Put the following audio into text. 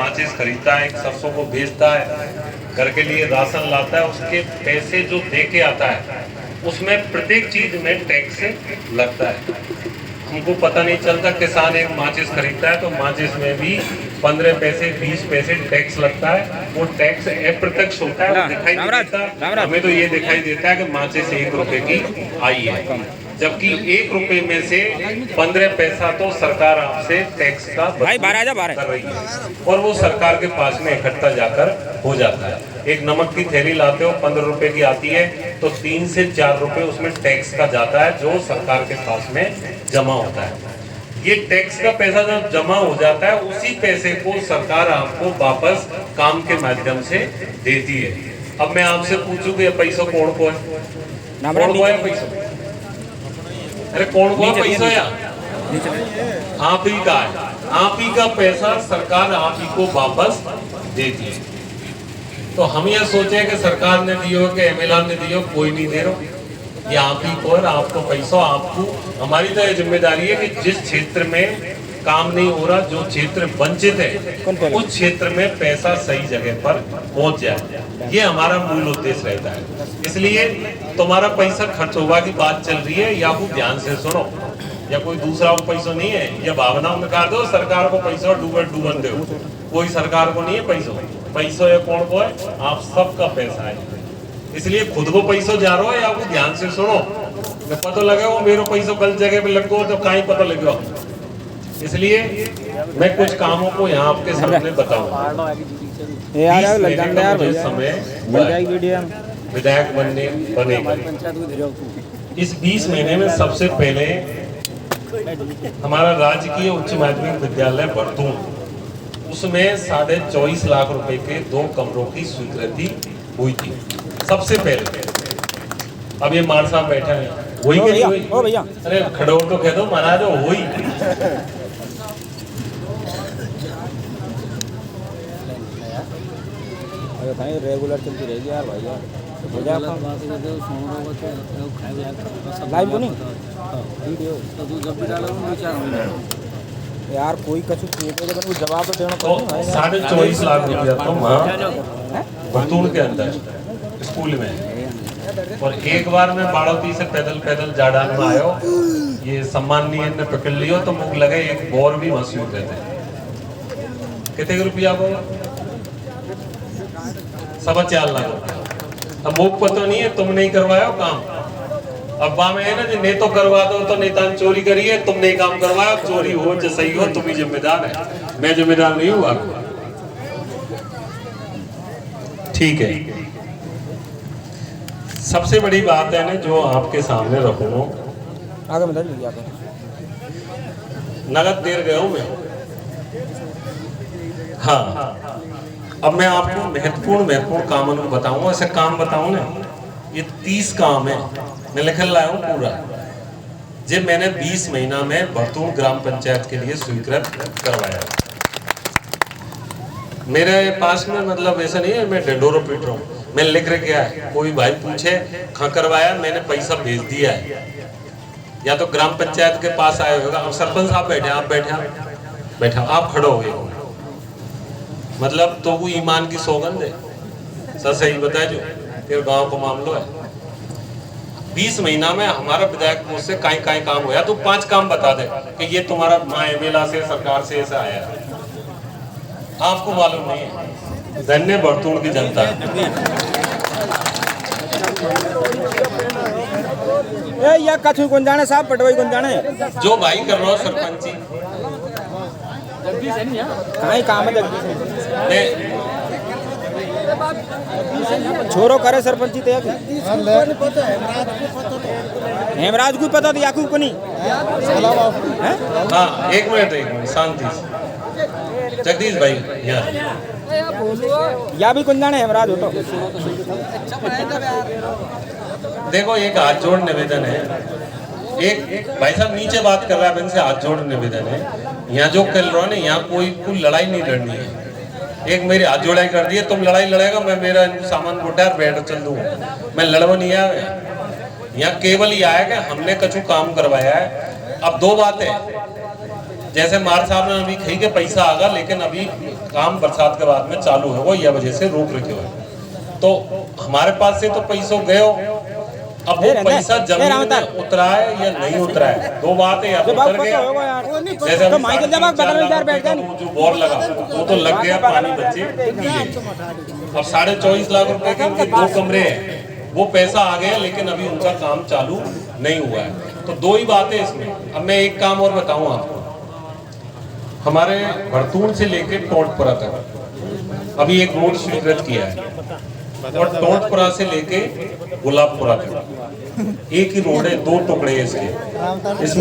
माचिस खरीदता है, एक सरसों को बेचता है, घर के लिए राशन लाता है, उसके पैसे जो दे के आता है उसमें प्रत्येक चीज में टैक्स लगता है। हमको पता नहीं चलता, किसान एक माचिस खरीदता है तो माचिस में भी 15 पैसे 20 पैसे टैक्स लगता है। वो टैक्स अप्रत्यक्ष होता है, दिखाई नहीं देता। हमें तो ये दिखाई देता है कि माचिस 1 रुपए की आई है, जबकि 1 रुपए में से 15 पैसा तो सरकार आपसे टैक्स का कर रही है और वो सरकार के पास में इकट्ठा जाकर हो जाता है। एक नमक की थैली लाते हो 15 रुपए की आती है तो 3 से 4 रुपए उसमें टैक्स का जाता है जो सरकार के पास में जमा होता है। ये टैक्स का पैसा जब जमा हो जाता है उसी पैसे को सरकार आपको वापस काम के माध्यम से देती है। अब मैं आपसे पूछूं कि पैसा कौन को है पैसा? अरे कौन को पैसा या आप ही का है, आप ही का पैसा सरकार आप ही को वापस देती है। तो हम ये सोचे कि सरकार ने दियो कि एमएलआर ने दियो, कोई नहीं दे रहा, ये आप ही को और आपको पैसा आपको। हमारी तो ये जिम्मेदारी है कि जिस क्षेत्र में काम नहीं हो रहा, जो क्षेत्र वंचित है, उस क्षेत्र में पैसा सही जगह पर पहुंच जाए, ये हमारा मूल उद्देश्य रहता है। इसलिए तुम्हारा पैसा खर्च होगा की बात चल रही है, या को ध्यान से सुनो, या कोई दूसरा पैसा नहीं है, या भावनाओं में कर दो सरकार को पैसा डूबन दो, कोई सरकार को नहीं है पैसा या कौन को है, आप सबका पैसा है। इसलिए खुद को पैसा जा रहा है, या को ध्यान से सुनो, पता लगे वो मेरे पैसा गलत जगह पे लग गो तो कहीं पता लगेगा। इसलिए मैं कुछ कामों को यहाँ आपके सामने बताऊंगा। विधायक बने इस 20 महीने में सबसे पहले हमारा राजकीय उच्च माध्यमिक विद्यालय बरतून, उसमें 24.5 लाख रुपए के 2 कमरों की स्वीकृति हुई थी सबसे पहले। अब ये मार साहब बैठे हैं, वही के नहीं हुई? अरे खड़ोर तो कह दो महाराज, वही रेगुलर चलती रहेगी यार भाई यार। लाइव को नहीं वीडियो तो तू जब भी डालोगे विचार होगा यार, कोई कछु पूछे जवाब तो देना पड़ेगा। 24.5 लाख रुपया तो वहाँ बरतून के अंदर स्कूल में, और एक बार मैं बाड़ौती से पैदल जाडान में आयो, ये सम्माननीय ने पकड़ लियो तो मुझे लगे एक बोर भी वहाँ स्वीट रहते। कितने रुपया वो? 4.25 लाख। अब मुझे पता नहीं है, तुम नहीं करवाया काम। अब वहाँ में है ना, नहीं तो करवा दो तो नेता चोरी करिए, तुम नहीं काम करवाया, चोरी हो जो सही हो तुम ही जिम्मेदार है, मैं जिम्मेदार नहीं हुआ। ठीक है, सबसे बड़ी बात है ना जो आपके सामने रखूं, आगे बता दीजिए। नगद देर गया हूं मैं। हाँ, अब मैं आपको महत्वपूर्ण कामों को बताऊंगा। ऐसे काम बताऊं ना, ये 30 काम है, मैं लिख लाया हूँ पूरा, जो मैंने 20 महीना में बरतून ग्राम पंचायत के लिए स्वीकृत करवाया। मेरे पास में मतलब ऐसा नहीं है मैं ढंढोरो पीट रहा हूँ, मैं लिख रहा क्या है। कोई भाई पूछे कहाँ करवाया, मैंने पैसा भेज दिया है, या तो ग्राम पंचायत के पास आए होगा। अब सरपंच साहब बैठे, आप बैठे आप खड़े हो गए, मतलब तो वो ईमान की सौगंध है। सर सही बताए जो तेरे गांव का मामला है। 20 महीना में हमारा विधायक मुझसे कहीं काम हुआ, तो 5 काम बता दे कि ये तुम्हारा एमएलए से सरकार से ऐसा आया, आपको मालूम नहीं है। धन्य बरतून की जनता। या कछु कौन जाने साहब, पटवाई कौन जाने, जो भाई कर रहा हो सरपंच जी कहीं काम है जगदीश छोरो करे सरपंची तो हेमराज को पता, याकूब को नहीं। हाँ, एक मिनट शांति से। जगदीश भाई या भी कौन जाने हेमराज हो तो देखो, एक हाथ जोड़ निवेदन है। एक भाई साहब नीचे बात कर रहा है, इनसे हाथ जोड़ निवेदन है। यहाँ जो कर रहा है ना, यहाँ कोई लड़ाई नहीं लड़नी है। एक मेरी हाथ जोड़ाई कर दी है, तुम लड़ाई लड़ेगा, मैं मेरा सामान उठा बैठ चल दूंगा, मैं लड़वा नहीं आया। यहाँ केवल ये आया कि हमने कछु काम करवाया है। अब 2 बातें, जैसे मार साहब ने अभी कही के पैसा आगा, लेकिन अभी काम बरसात के बाद में चालू है, वो यह वजह से रोक रखे हुए। तो हमारे पास से तो पैसों गए, अब वो पैसा जमीन में उतरा है या नहीं उतरा है, दो बात है। या तो उतर गया, जैसे जो बोर लगा वो तो लग गया, पानी बच्चे पी गए। अब 24.5 लाख रुपए के उनके 2 कमरे हैं, वो पैसा आ गया, लेकिन अभी उनका काम चालू नहीं हुआ है। तो दो ही बातें इसमें। अब मैं एक काम और बताऊं आपको, हमारे भरतून से लेके टोटपुरा तक अभी एक रोड स्वीकृत किया है, और टोटपुरा से लेके गुलाबपुरा तक एक ही रोड है, 2 टुकड़े इसके। इसमें